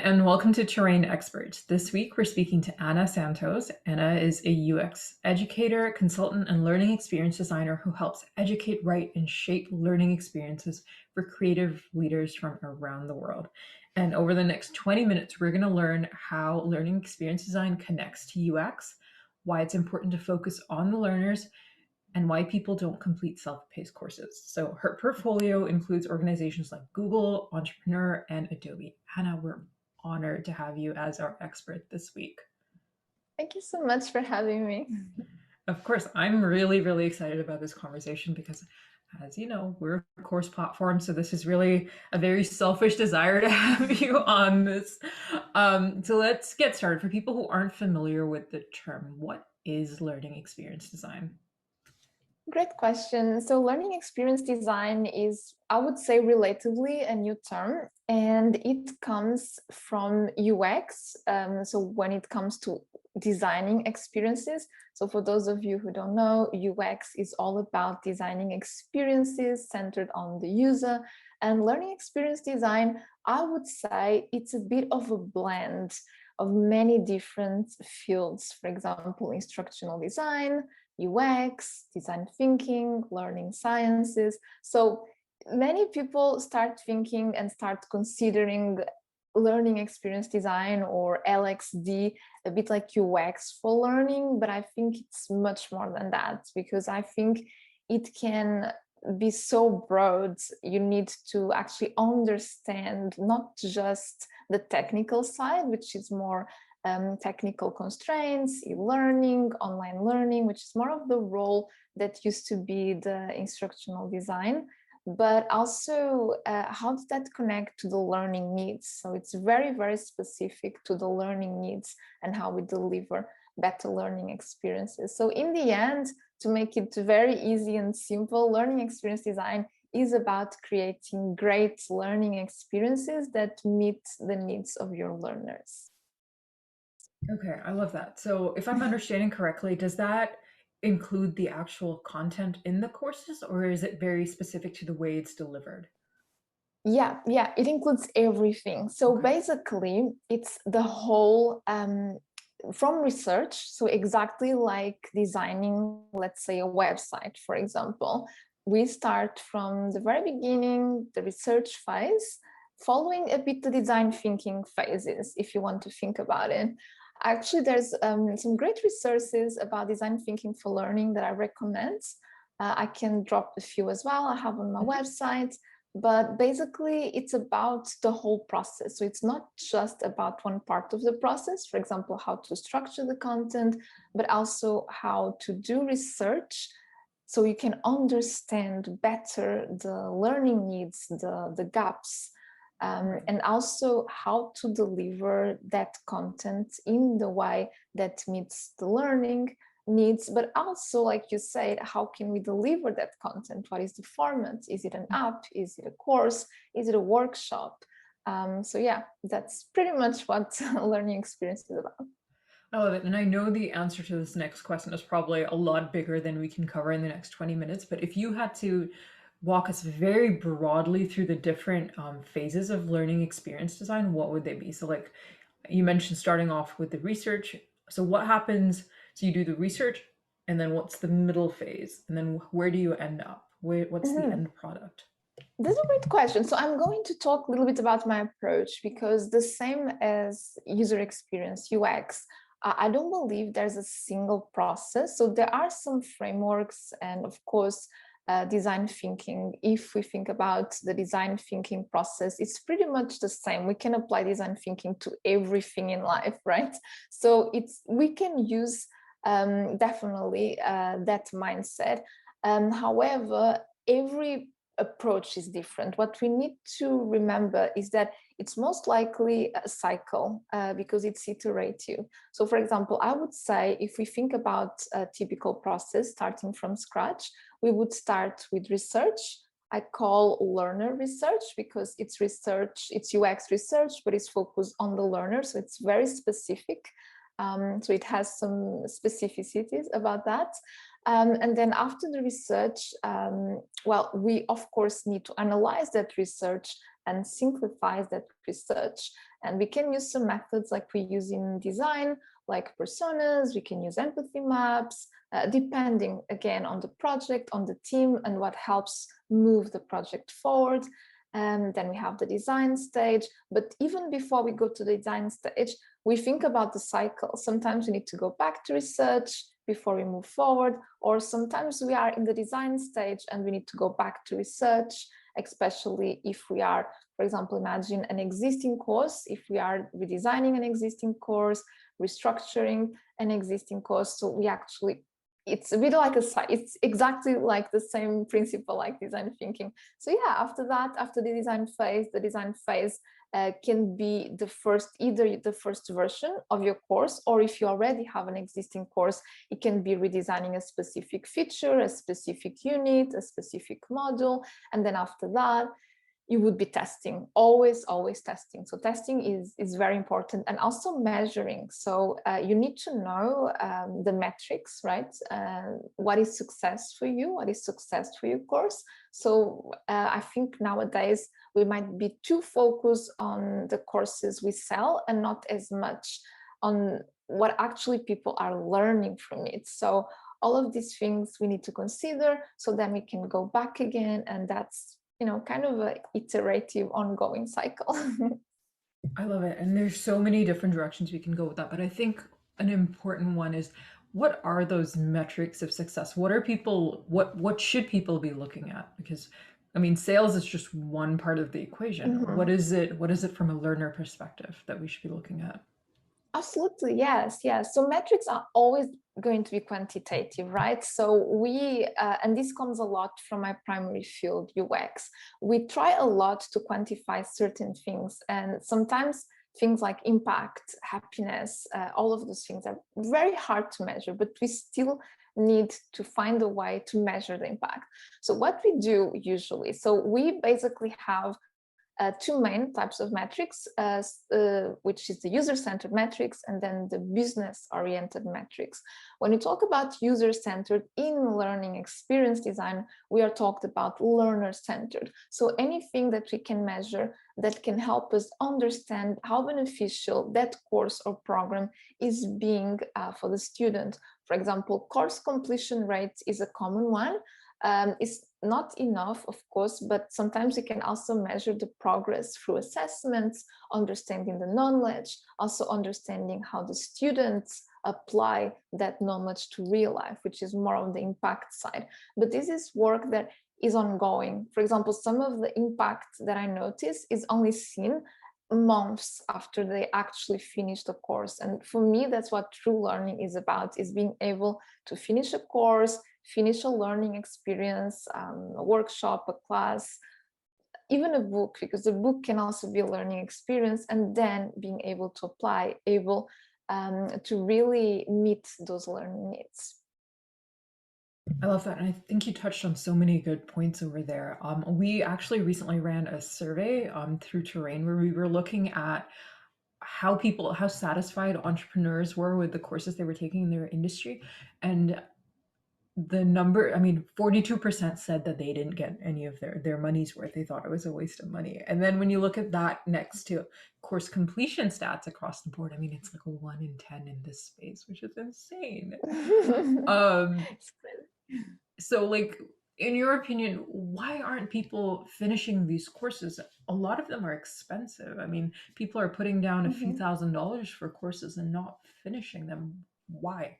and welcome to Terrain Experts. This week, we're speaking to Anna Santos. Anna is a UX educator, consultant, and learning experience designer who helps educate, write, and shape learning experiences for creative leaders from around the world. And over the next 20 minutes, we're going to learn how learning experience design connects to UX, why it's important to focus on the learners, and why people don't complete self-paced courses. So her portfolio includes organizations like Google, Entrepreneur, and Adobe. Anna, we're honored to have you as our expert this week. Thank you so much for having me. Of course, I'm really, really excited about this conversation because, as you know, we're a course platform, so this is really a very selfish desire to have you on this. So let's get started. For people who aren't familiar with the term, what is learning experience design? Great question. So learning experience design is, I would say, relatively a new term, and it comes from UX. So when it comes to designing experiences, so for those of you who don't know, UX is all about designing experiences centered on the user. And learning experience design, I would say it's a bit of a blend of many different fields. For example, instructional design, UX, design thinking, learning sciences. So many people start thinking and start considering learning experience design or LXD a bit like UX for learning, but I think it's much more than that, because I think it can be so broad. You need to actually understand not just the technical side, which is more technical constraints, e-learning, online learning, which is more of the role that used to be the instructional design, but also how does that connect to the learning needs? So it's very, very specific to the learning needs and how we deliver better learning experiences. So in the end, to make it very easy and simple, learning experience design is about creating great learning experiences that meet the needs of your learners. Okay, I love that. So if I'm understanding correctly, does that include the actual content in the courses, or is it very specific to the way it's delivered? Yeah, it includes everything. So Okay. basically, it's the whole from research. So exactly like designing, let's say, a website, for example, we start from the very beginning, the research phase, following a bit the design thinking phases, if you want to think about it. Actually, there's some great resources about design thinking for learning that I recommend. I can drop a few as well. I have on my website. But basically, it's about the whole process. So it's not just about one part of the process, for example, how to structure the content, but also how to do research so you can understand better the learning needs, the gaps, and also how to deliver that content in the way that meets the learning needs, but also, like you said, how can we deliver that content? What is the format? Is it an app? Is it a course? Is it a workshop? So yeah, that's pretty much what learning experience is about. I love it. And I know the answer to this next question is probably a lot bigger than we can cover in the next 20 minutes. But if you had to walk us very broadly through the different phases of learning experience design, what would they be? So, like you mentioned, starting off with the research. So, what happens? So, you do the research, and then what's the middle phase? And then where do you end up? What's the end product? That's a great question. So I'm going to talk a little bit about my approach, because the same as user experience, UX, I don't believe there's a single process. So there are some frameworks and, of course, design thinking. If we think about the design thinking process, it's pretty much the same. We can apply design thinking to everything in life, right? So we can use definitely that mindset. However, every approach is different. What we need to remember is that it's most likely a cycle because it's iterative. So for example, I would say if we think about a typical process starting from scratch, we would start with research. I call learner research because it's research, it's UX research, but it's focused on the learner. So it's very specific. So it has some specificities about that. And then after the research, well, we of course need to analyze that research and synthesize that research. And we can use some methods like we use in design, like personas. We can use empathy maps, depending again on the project, on the team, and what helps move the project forward. And then we have the design stage. But even before we go to the design stage, we think about the cycle. Sometimes we need to go back to research before we move forward, or sometimes we are in the design stage and we need to go back to research, especially if we are, for example, imagine an existing course, if we are redesigning an existing course, restructuring an existing course. So we actually, it's a bit like it's exactly like the same principle like design thinking. So yeah, after that, after the design phase can be the first, either the first version of your course, or if you already have an existing course, it can be redesigning a specific feature, a specific unit, a specific module. And then after that, you would be testing, always testing. So testing is very important, and also measuring. So you need to know the metrics, right? What is success for you? What is success for your course? So I think nowadays we might be too focused on the courses we sell and not as much on what actually people are learning from it. So all of these things we need to consider, so then we can go back again, and that's, you know, kind of a iterative ongoing cycle. I love it. And there's so many different directions we can go with that. But I think an important one is, what are those metrics of success? What are people, what should people be looking at? Because I mean, sales is just one part of the equation. Mhm. What is it from a learner perspective that we should be looking at? Absolutely, yes, yes. So metrics are always going to be quantitative, right? So we, and this comes a lot from my primary field, UX. We try a lot to quantify certain things, and sometimes things like impact, happiness, all of those things are very hard to measure, but we still need to find a way to measure the impact. So what we do usually, so we basically have two main types of metrics, which is the user-centered metrics and then the business-oriented metrics. When we talk about user-centered in learning experience design, we are talked about learner-centered. So anything that we can measure that can help us understand how beneficial that course or program is being for the student. For example, course completion rate is a common one. It's not enough, of course, but sometimes we can also measure the progress through assessments, understanding the knowledge, also understanding how the students apply that knowledge to real life, which is more on the impact side. But this is work that is ongoing. For example, some of the impact that I notice is only seen months after they actually finish the course. And for me, that's what true learning is about, is being able to finish a course, finish a learning experience, a workshop, a class, even a book, because the book can also be a learning experience, and then being able to apply, able to really meet those learning needs. I love that. And I think you touched on so many good points over there. We actually recently ran a survey through Terrain where we were looking at how satisfied entrepreneurs were with the courses they were taking in their industry. And the number, I mean, 42% said that they didn't get any of their money's worth. They thought it was a waste of money. And then when you look at that next to course completion stats across the board, I mean, it's like a 1 in 10 in this space, which is insane. Um, so like, in your opinion, why aren't people finishing these courses? A lot of them are expensive. I mean, people are putting down a few $1,000s for courses and not finishing them. Why?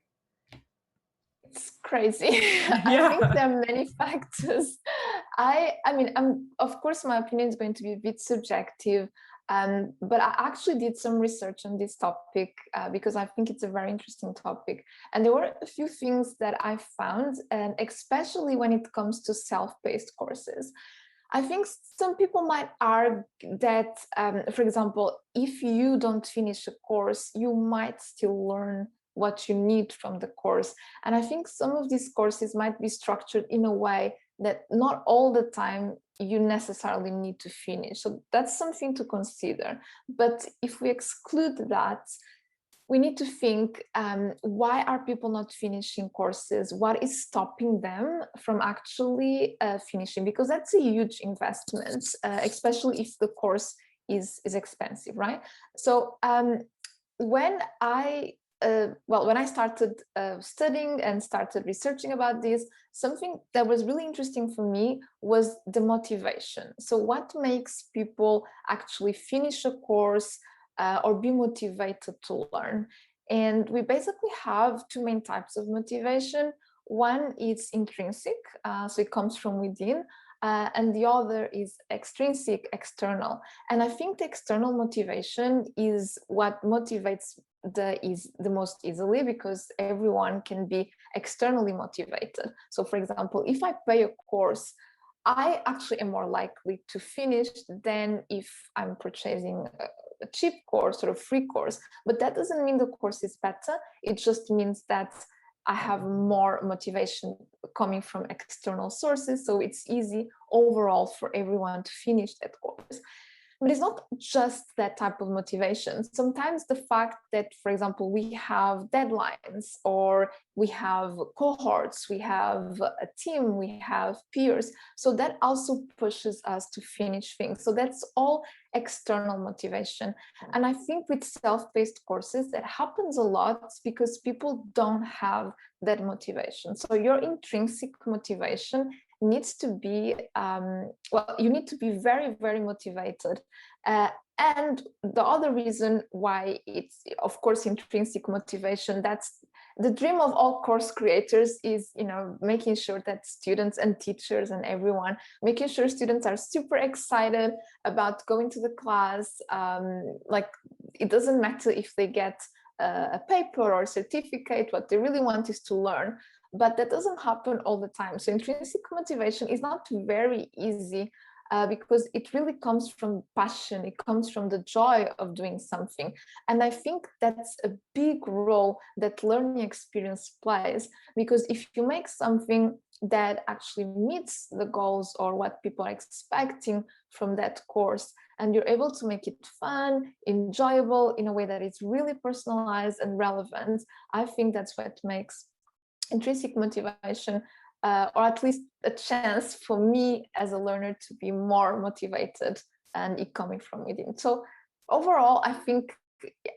It's crazy. I think Yeah. there are many factors. I mean, of course, my opinion is going to be a bit subjective, but I actually did some research on this topic because I think it's a very interesting topic. And there were a few things that I found, and especially when it comes to self-paced courses. I think some people might argue that, for example, if you don't finish a course, you might still learn what you need from the course. And I think some of these courses might be structured in a way that not all the time you necessarily need to finish. So that's something to consider. But if we exclude that, we need to think, why are people not finishing courses? What is stopping them from actually finishing? Because that's a huge investment, especially if the course is expensive, right? So when I when I started studying and started researching about this, something that was really interesting for me was the motivation. So what makes people actually finish a course or be motivated to learn? And we basically have two main types of motivation. One is intrinsic, so it comes from within, and the other is extrinsic, external. And I think the external motivation is what motivates the most easily, because everyone can be externally motivated. So for example, if I pay a course, I actually am more likely to finish than if I'm purchasing a cheap course or a free course. But that doesn't mean the course is better. It just means that I have more motivation coming from external sources. So it's easy overall for everyone to finish that course. But it's not just that type of motivation. Sometimes the fact that, for example, we have deadlines, or we have cohorts, we have a team, we have peers. So that also pushes us to finish things. So that's all external motivation. And I think with self-paced courses, that happens a lot because people don't have that motivation. So your intrinsic motivation needs to be, well, you need to be very, very motivated. And the other reason why it's, of course, intrinsic motivation, that's the dream of all course creators, is, you know, making sure that students and teachers and everyone, making sure students are super excited about going to the class. Like, it doesn't matter if they get a paper or a certificate, what they really want is to learn. But that doesn't happen all the time. So intrinsic motivation is not very easy, because it really comes from passion. It comes from the joy of doing something. And I think that's a big role that learning experience plays, because if you make something that actually meets the goals or what people are expecting from that course, and you're able to make it fun, enjoyable in a way that is really personalized and relevant, I think that's what makes intrinsic motivation, or at least a chance for me as a learner to be more motivated, and it coming from within. So overall, I think,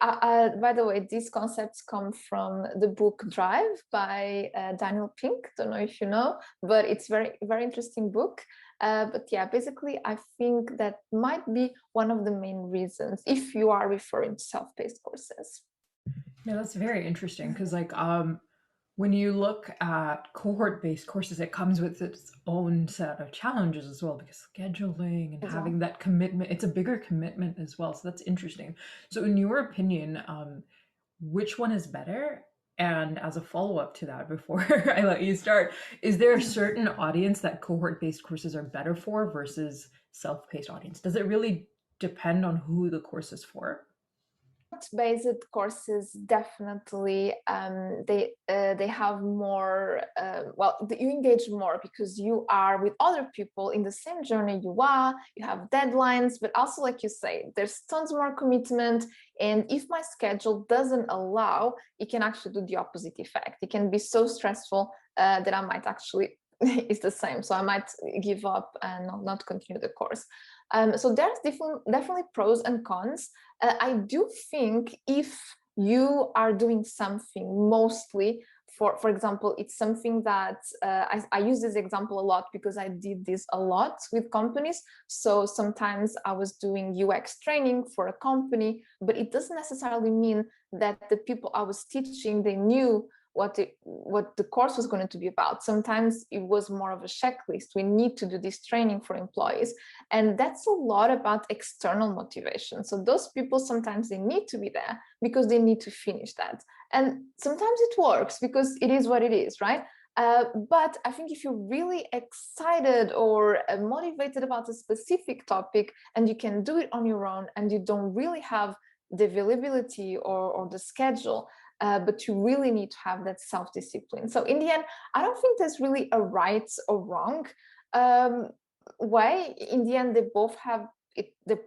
by the way, these concepts come from the book Drive by Daniel Pink. Don't know if you know, but it's very interesting book. But yeah, basically, I think that might be one of the main reasons if you are referring to self-paced courses. Yeah, that's very interesting because, like, when you look at cohort-based courses, it comes with its own set of challenges as well, because scheduling and having that commitment, it's a bigger commitment as well. So that's interesting. So in your opinion, which one is better? And as a follow-up to that, before I let you start, is there a certain audience that cohort-based courses are better for versus self-paced audience? Does it really depend on who the course is for? Based courses, definitely, they have more, well, you engage more because you are with other people in the same journey you are, you have deadlines, but also, like you say, there's tons more commitment. And if my schedule doesn't allow, it can actually do the opposite effect. It can be so stressful that I might actually it's the same, so I might give up and not continue the course. So there's definitely pros and cons. I do think if you are doing something mostly, for example, it's something that I use this example a lot because I did this a lot with companies. So sometimes I was doing UX training for a company, but it doesn't necessarily mean that the people I was teaching, they knew what the course was going to be about. Sometimes it was more of a checklist. We need to do this training for employees. And that's a lot about external motivation. So those people, sometimes they need to be there because they need to finish that. And sometimes it works because it is what it is, right? But I think if you're really excited or motivated about a specific topic and you can do it on your own and you don't really have the availability or the schedule, but you really need to have that self-discipline. So in the end, I don't think there's really a right or wrong way. In the end, they both have the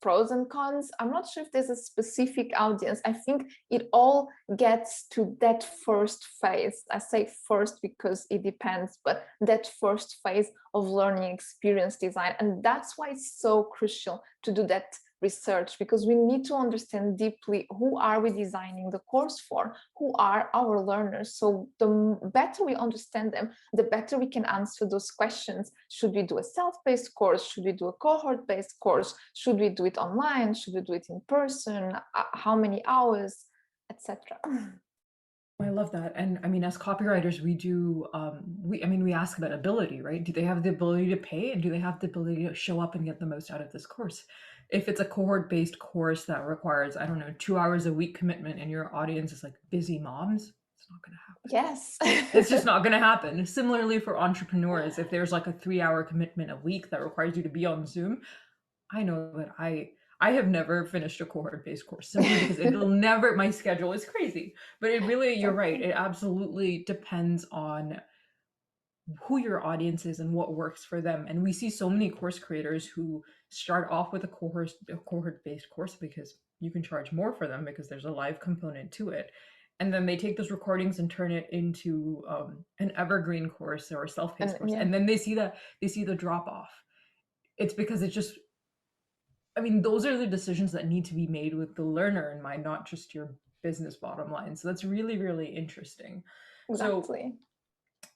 pros and cons. I'm not sure if there's a specific audience. I think it all gets to that first phase. I say first because it depends, but that first phase of learning experience design. And that's why it's so crucial to do that research, because we need to understand deeply who are we designing the course for, who are our learners. So the better we understand them, the better we can answer those questions. Should we do a self-paced course? Should we do a cohort-based course? Should we do it online? Should we do it in person? How many hours, etc. I love that. And I mean, as copywriters, we do, we ask about ability, right? Do they have the ability to pay, and do they have the ability to show up and get the most out of this course? If it's a cohort-based course that requires, I don't know, 2 hours a week commitment, and your audience is like busy moms, it's not going to happen. Yes. It's just not going to happen. Similarly for entrepreneurs, if there's like a 3-hour commitment a week that requires you to be on Zoom, I know that I have never finished a cohort-based course simply because it'll never, my schedule is crazy. But it really, you're right, it absolutely depends on who your audience is and what works for them. And we see so many course creators who start off with a cohort-based course because you can charge more for them because there's a live component to it. And then they take those recordings and turn it into an evergreen course or a self-paced course. Yeah. And then they see the drop off. It's because it just, I mean, those are the decisions that need to be made with the learner in mind, not just your business bottom line. So that's really, really interesting. Exactly.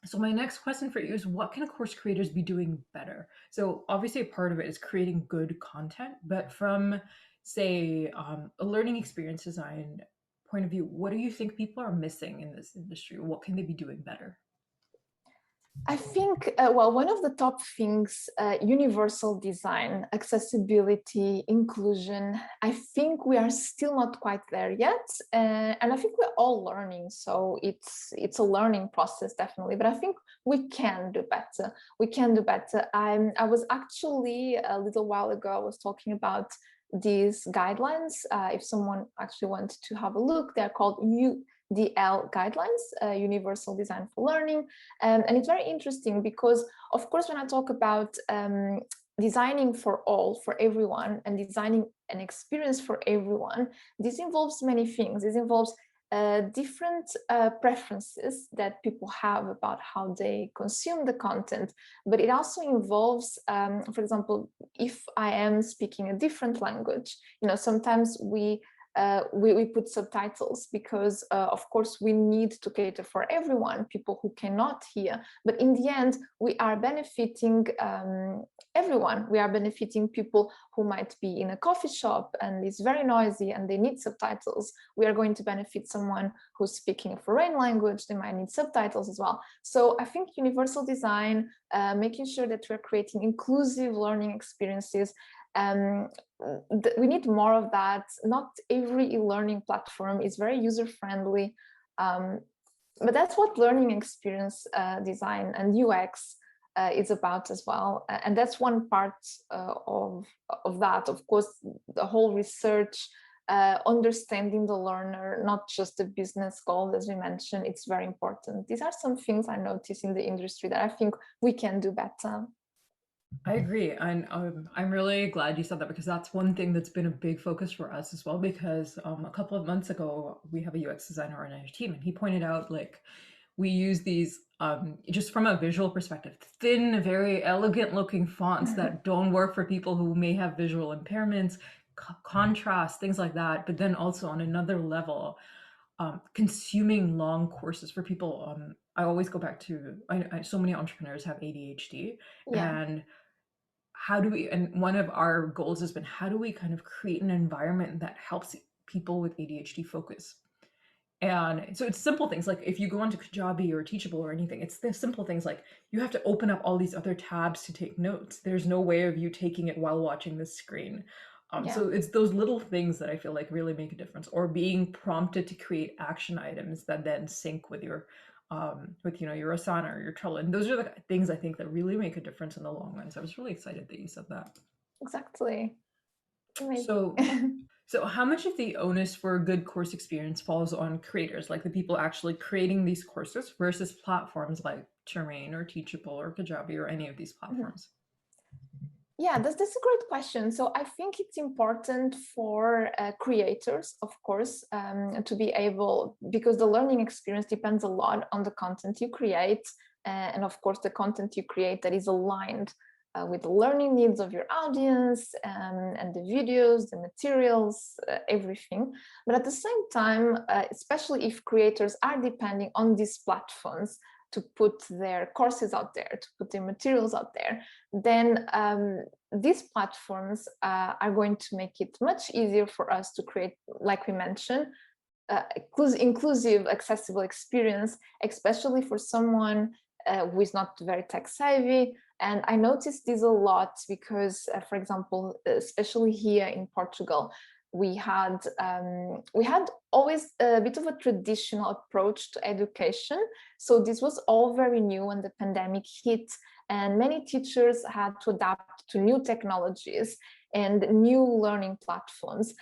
So my next question for you is, what can course creators be doing better? So obviously a part of it is creating good content, but from, say, a learning experience design point of view, what do you think people are missing in this industry? What can they be doing better? I think, well, one of the top things, universal design, accessibility, inclusion, I think we are still not quite there yet. And I think we're all learning. So it's a learning process, definitely. But I think we can do better. We can do better. I was actually, a little while ago, I was talking about these guidelines. If someone actually wants to have a look, they're called UDL guidelines, Universal Design for Learning. And it's very interesting because, of course, when I talk about designing for all, for everyone, and designing an experience for everyone, this involves many things. This involves different preferences that people have about how they consume the content, but it also involves, for example, if I am speaking a different language, sometimes we put subtitles because, of course, we need to cater for everyone, people who cannot hear. But in the end, we are benefiting everyone. We are benefiting people who might be in a coffee shop and it's very noisy and they need subtitles. We are going to benefit someone who's speaking a foreign language. They might need subtitles as well. So I think universal design, making sure that we're creating inclusive learning experiences, we need more of that. Not every e-learning platform is very user-friendly, but that's what learning experience design and UX is about as well. And that's one part of that. Of course, the whole research, understanding the learner, not just the business goal, as we mentioned, it's very important. These are some things I notice in the industry that I think we can do better. I agree. And I'm really glad you said that, because that's one thing that's been a big focus for us as well. Because a couple of months ago, we have a UX designer on our team, and he pointed out, like, we use these, just from a visual perspective, thin, very elegant looking fonts that don't work for people who may have visual impairments, contrast, things like that. But then also on another level, consuming long courses for people. I always go back to, so many entrepreneurs have ADHD. Yeah. And and one of our goals has been, how do we kind of create an environment that helps people with ADHD focus? And so it's simple things like, if you go onto Kajabi or Teachable or anything, it's the simple things like, you have to open up all these other tabs to take notes. There's no way of you taking it while watching the screen. So it's those little things that I feel like really make a difference, or being prompted to create action items that then sync with your your Asana or your Trello. And those are the things I think that really make a difference in the long run. So I was really excited that you said that. Exactly. So how much of the onus for a good course experience falls on creators, like the people actually creating these courses, versus platforms like Terrain or Teachable or Kajabi or any of these platforms? Yeah, that's a great question. So I think it's important for creators, of course, to be able, because the learning experience depends a lot on the content you create, and of course the content you create that is aligned with the learning needs of your audience, and the videos, the materials, everything. But at the same time, especially if creators are depending on these platforms to put their courses out there, to put their materials out there, then these platforms are going to make it much easier for us to create, like we mentioned, inclusive, accessible experience, especially for someone who is not very tech savvy. And I noticed this a lot because, for example, especially here in Portugal, we had always a bit of a traditional approach to education. So this was all very new when the pandemic hit, and many teachers had to adapt to new technologies and new learning platforms.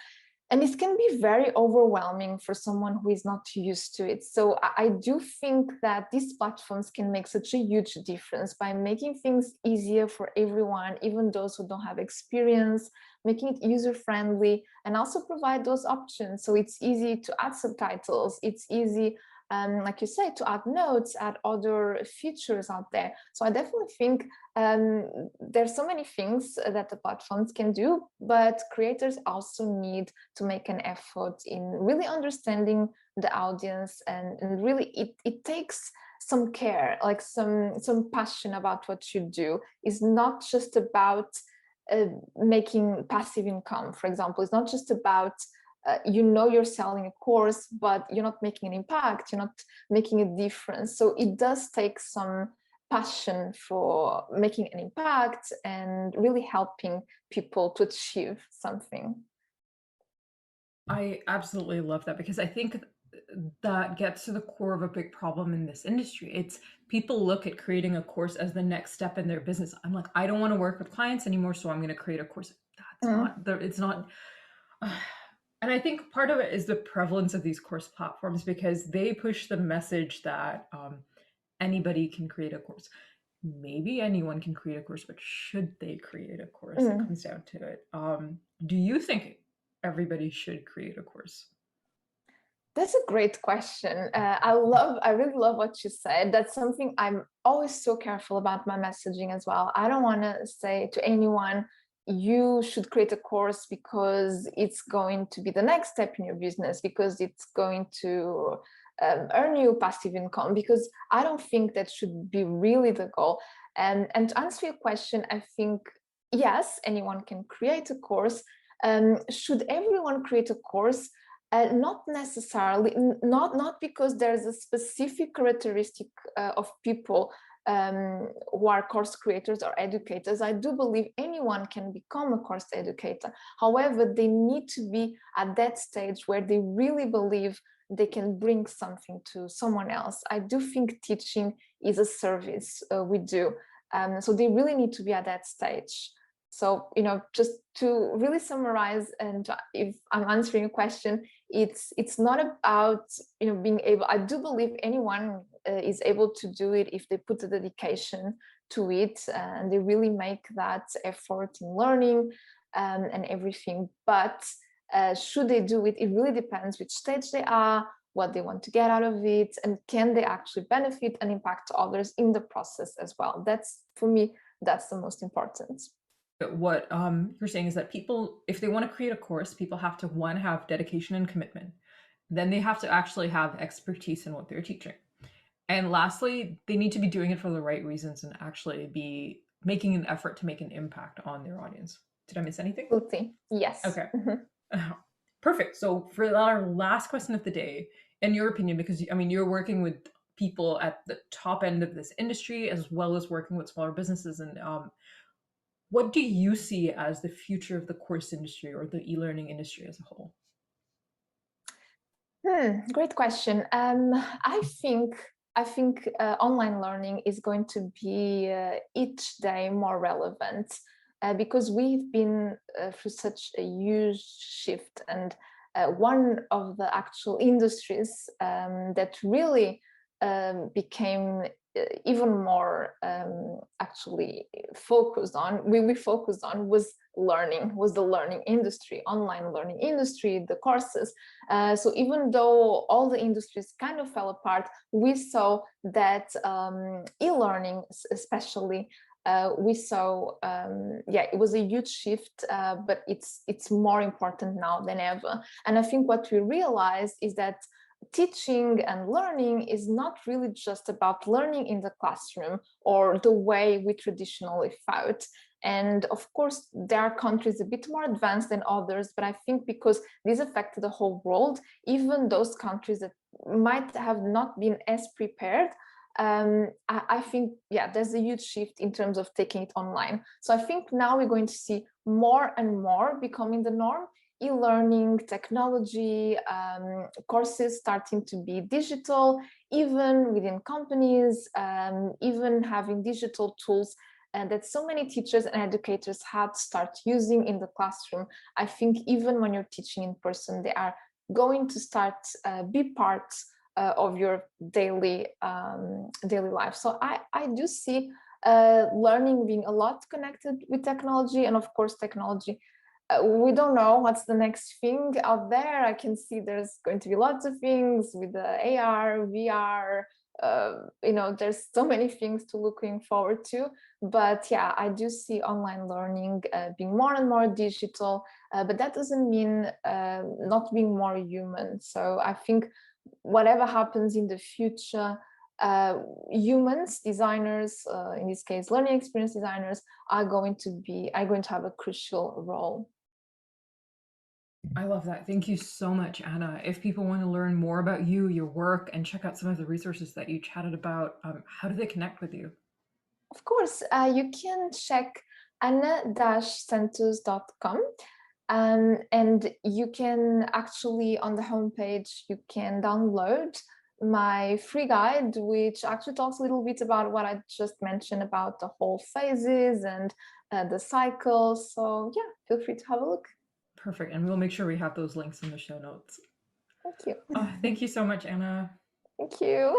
And this can be very overwhelming for someone who is not used to it. So I do think that these platforms can make such a huge difference by making things easier for everyone, even those who don't have experience, making it user-friendly, and also provide those options. So it's easy to add subtitles, it's easy, like you say, to add notes, add other features out there. So I definitely think there's so many things that the platforms can do, but creators also need to make an effort in really understanding the audience, and really it takes some care, like some passion about what you do. It's not just about making passive income, for example. It's not just about you're selling a course, but you're not making an impact, you're not making a difference. So it does take some passion for making an impact and really helping people to achieve something. I absolutely love that because I think that gets to the core of a big problem in this industry. It's people look at creating a course as the next step in their business. I'm like, I don't want to work with clients anymore, so I'm going to create a course. That's Mm. not it's not. And I think part of it is the prevalence of these course platforms because they push the message that anybody can create a course. Maybe anyone can create a course, but should they create a course? It Mm. comes down to it. Do you think everybody should create a course? That's a great question. I really love what you said. That's something I'm always so careful about my messaging as well. I don't want to say to anyone, you should create a course because it's going to be the next step in your business, because it's going to earn you passive income, because I don't think that should be really the goal. And to answer your question, I think, yes, anyone can create a course. Should everyone create a course? Not necessarily, not because there's a specific characteristic of people who are course creators or educators. I do believe anyone can become a course educator. However, they need to be at that stage where they really believe they can bring something to someone else. I do think teaching is a service we do. So they really need to be at that stage. So, just to really summarize, and if I'm answering a question, it's not about being able. I do believe anyone is able to do it if they put the dedication to it, and they really make that effort in learning and everything. But should they do it? It really depends which stage they are, what they want to get out of it, and can they actually benefit and impact others in the process as well. That's, for me, that's the most important. What you're saying is that people, if they want to create a course, people have to, one, have dedication and commitment. Then they have to actually have expertise in what they're teaching. And lastly, they need to be doing it for the right reasons and actually be making an effort to make an impact on their audience. Did I miss anything? Absolutely. Yes. Okay. Perfect. So for our last question of the day, in your opinion, because I mean, you're working with people at the top end of this industry as well as working with smaller businesses, and what do you see as the future of the course industry or the e-learning industry as a whole? Great question. I think online learning is going to be each day more relevant because we've been through such a huge shift, and one of the actual industries that really became even more actually focused on, we focused on was learning, was the learning industry, online learning industry, the courses. So even though all the industries kind of fell apart, we saw that e-learning especially, we saw, yeah, it was a huge shift, but it's more important now than ever. And I think what we realized is that teaching and learning is not really just about learning in the classroom or the way we traditionally thought. And of course, there are countries a bit more advanced than others, but I think because this affected the whole world, even those countries that might have not been as prepared, I think, yeah, there's a huge shift in terms of taking it online. So I think now we're going to see more and more becoming the norm, e-learning, technology, courses starting to be digital, even within companies, even having digital tools that so many teachers and educators had to start using in the classroom. I think even when you're teaching in person, they are going to start be parts of your daily life. So I do see learning being a lot connected with technology, and of course technology, we don't know what's the next thing out there. I can see there's going to be lots of things with the AR, VR, you know, there's so many things to looking forward to. But yeah, I do see online learning being more and more digital, but that doesn't mean not being more human. So I think whatever happens in the future, humans, designers, in this case, learning experience designers, are going to have a crucial role. I love that. Thank you so much, Anna. If people want to learn more about you, your work, and check out some of the resources that you chatted about, how do they connect with you? Of course, you can check anna-santos.com, and you can actually, on the homepage, you can download my free guide, which actually talks a little bit about what I just mentioned about the whole phases and the cycle. So yeah, feel free to have a look. Perfect. And we'll make sure we have those links in the show notes. Thank you. Thank you so much, Anna. Thank you.